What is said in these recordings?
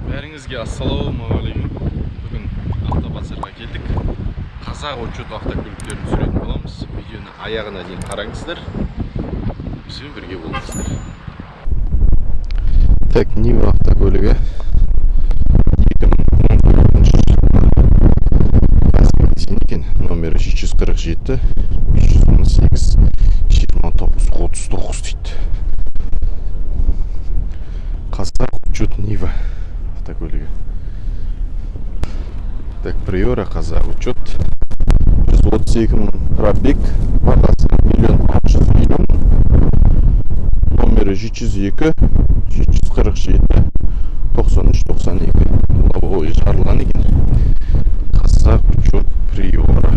Бәріңізге ассалаумағалейкум. Бүгін автобазарға келдік. Қазақ учет автокөліктерін түсіретін боламыз. Видеоны аяғына дейін қараңыздар. Бізбен бірге болыңыздар. Так, Нива автокөлігі 2014 номері 747 518 29 39 дейді. Қазақ учет Нива автокөлігі. Так, Приора Қазақ учет 132 мың пробег, бағасы 1 650 000, номері 702 747 93 92. Лобовой жарылған екен. Қазақ учет Приора.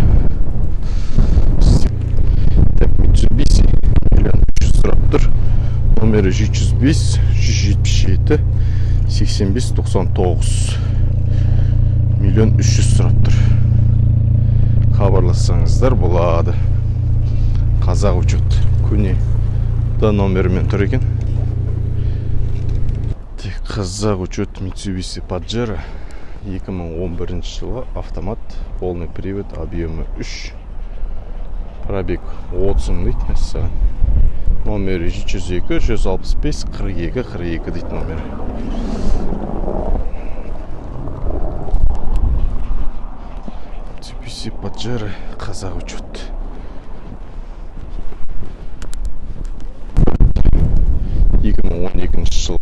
Так, Mitsubishi 1 300 сұрап тұр. Номері 705 177 85 99. 1 300 сұрап тұр. Хабарлассаңыздар болады. Қазақ учет. Көне да номермен тұр екен. Қазақ учет Mitsubishi Pajero 2011 жылы автомат, полный привод, объемы 3, пробег 30 мың дейді мәссаған. Номері 702 165 42 42 дейді номері. Mitsubishi Pajero Қазақ учет. жылы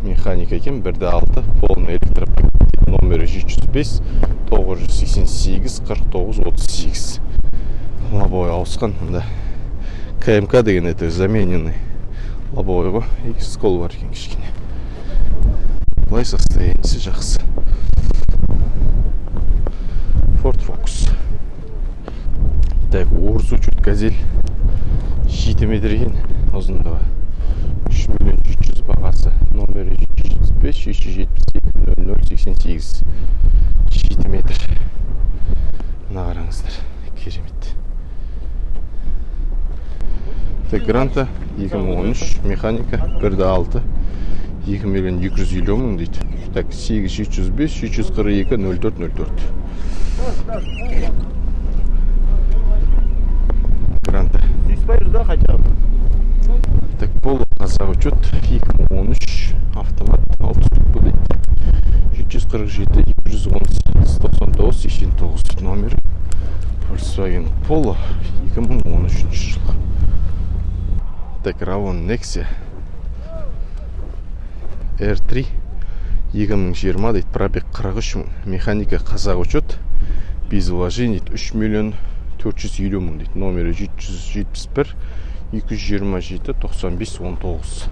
механика екен, 1.6 полный электропакет. Номері 705 988 49 38. Лобовой ауысқан. КМК деген это замененный лобовой ғой. Скол бар екен кішкене. Былай состояниесі жақсы. Ford Focus. Так, Урус учет Газель 7 метр екен ұзындығы. 3 700 000 бағасы. Номері 775 672 0088. 7 метр. Мына қараңыздар. Керемет. Так, Гранта 2013 механика 1.6 2 250 000 дейді. Так, 8 705 642 04 04. Гранта. Так, Polo Қазақ учет 2013 автомат 6 түпкі дейді. 747 218 99 89 номері. Volkswagen Polo 2013 жылы. Так, Ravon Nexia R3 2020 дейді. Пробег 43 мың. Механика Қазақ учет. Без вложений 3 450 000 дейді. Номері 771 227 95 19.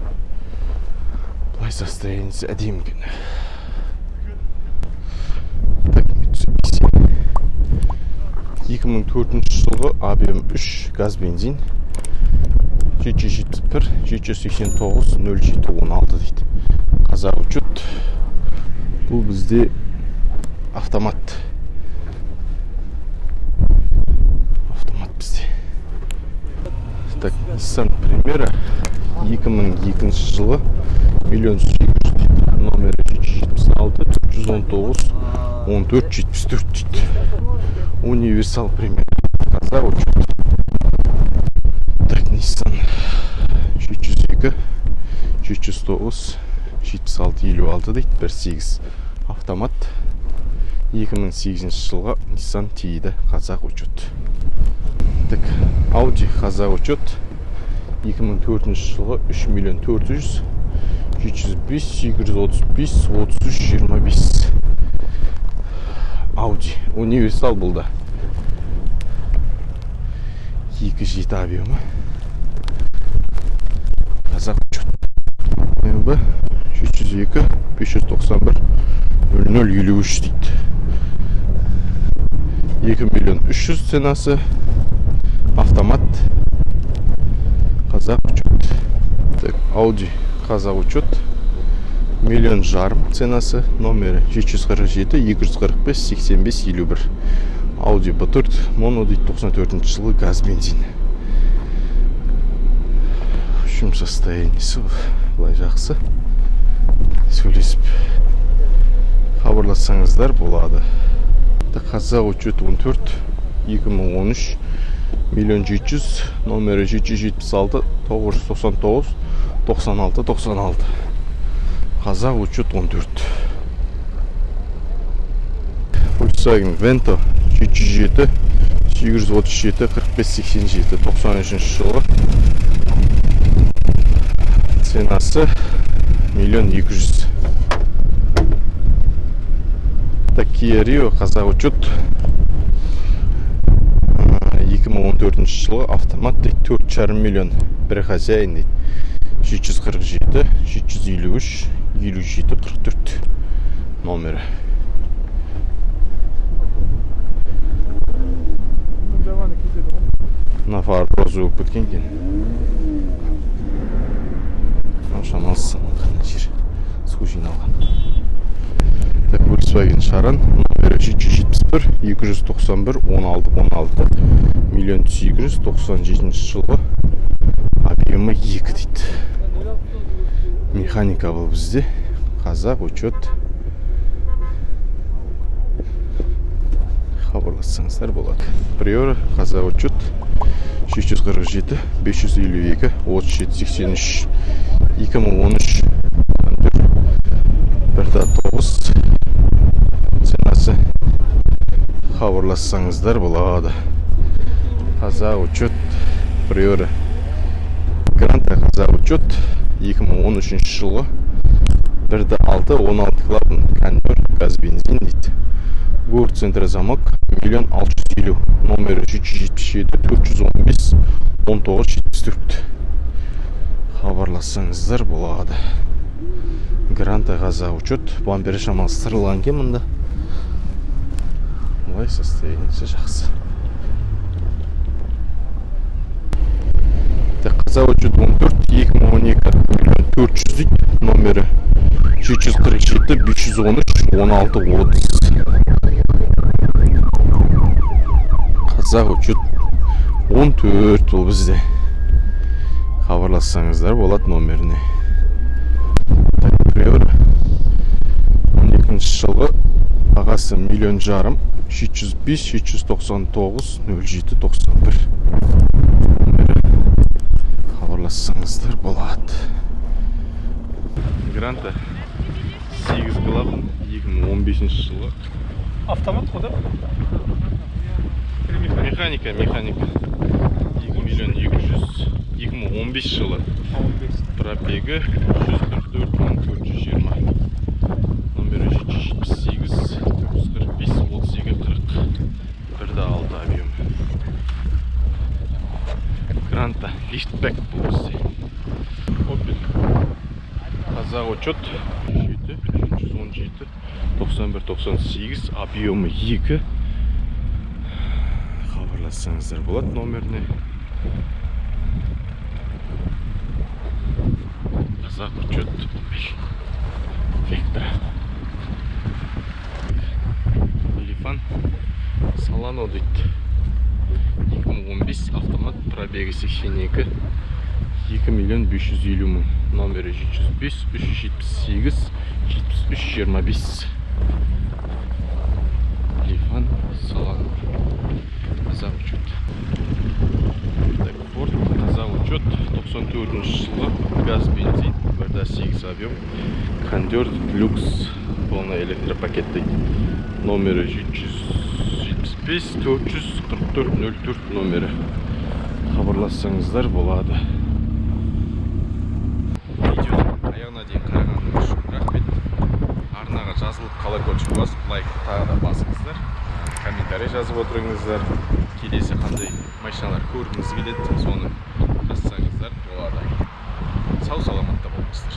Былай состояниесі әдемі екен. Так, Mitsubishi 2004 жылғы объем 3 газ бензин 771 789 07 16 дейді. Қазақ учет. Бұл бізде автомат. Бізде. Так, Nissan Primera 2002 жылы 1 800 000 номері 776 419 14 74 дейді. Универсал Primera Қазақ учет. Так, Nissan 702 709 76 56 дейді. 1.8 автомат. 2008 жылға Nissan Tiida Қазақ учет. Так, Audi Қазақ учет 2004 жылғы 3 400 705 835 33 25. Audi универсал бұлда. 2.7 объемы. Қазақ учет. MB 702 591 0053 дейді. 2 300 000 ценасы. Автомат. Қазақ учет. Так, Audi Қазақ учет 1 500 000 ценасы. Номері 747 245 85 51. Audi B4 моно дейді. 94 жылы газ бензин. В общем, состояниесі былай жақсы. хабарлассаңыздар болады. Қазақ учет 14 2013 миллион 700 номері 776 999 96 96. Қазақ учет 14. Volkswagen Vento 707 837 45 87 93 жылы. Ценасы миллион 200. Kia Rio қазақ учет 2014 жылы автомат дейді, 4,5 миллион бір хозяин дейді. 747 753 57 44 номері. Нафар розы өп кеткен кен. Шамалсын қана жер су жиналған. Volkswagen Шаран номері 771 291 16 16 миллион 897 жылы. Объемы 2 дейді. Механика бұл бізде. Қазақ учет. Хабарлассаңыздар болады. Приора қазақ учет 647 552 37 83 2013 1.9. Ценасы хабарлассаңыздар болады. Қазақ учет Приора Гранта қазақ учет 2013 жылы 1.6 16 клапан кондер газ бензин дейді. Город центра замок миллион 650 номері 777 415 1974. Хабарлассаңыздар болады. Гранта қазақ учет бампері шамалы сырылған кен мұнда. Олай состояниесі жақсы. Қазақ учет 14 2012 миллион 400 дейді. Номері 747 513 16 30. Қазақ учет 14 бұл бізде. Хабарлассаңыздар болады номеріне. Приора 12 жылғы бағасы миллион жарым 705 799 07 91. Хабарлассаңыздар болады. Гранта 8 клапан 2015 жылы. Автомат қой да? Механика 2 миллион 200 2015 жылы. Пробегі 144 420. Номері 778 945 32 40. 1.6 объем. Гранта лифтбэк бұл бізде. Opel қазақ учет 7 317 91 98 объемы 2. Хабарлассаңыздар болады номеріне. Қазақ учет Вектора. Лифан Салано дейді. 2015 автомат пробегі 82 2 миллион 550 мың. Номері 705 378 73 25. Лифан Салано қазақ учет. Форд қазақ учет 94 жылы газ бензин 1.8 объем кондер люкс полный электропакет дейді. Номері 775 444 04 номері. Хабарлассаңыздар болады. Видеоны аяғына дейін қарағаныңыз үшін рахмет. Арнаға жазылып колокольчик басып лайк тағы да басыңыздар. Комментарий жазып отырыңыздар. Келесі қандай машиналар көргіңіз келеді, соны жазсаңыздар болады. Сау саламатта болыңыздар.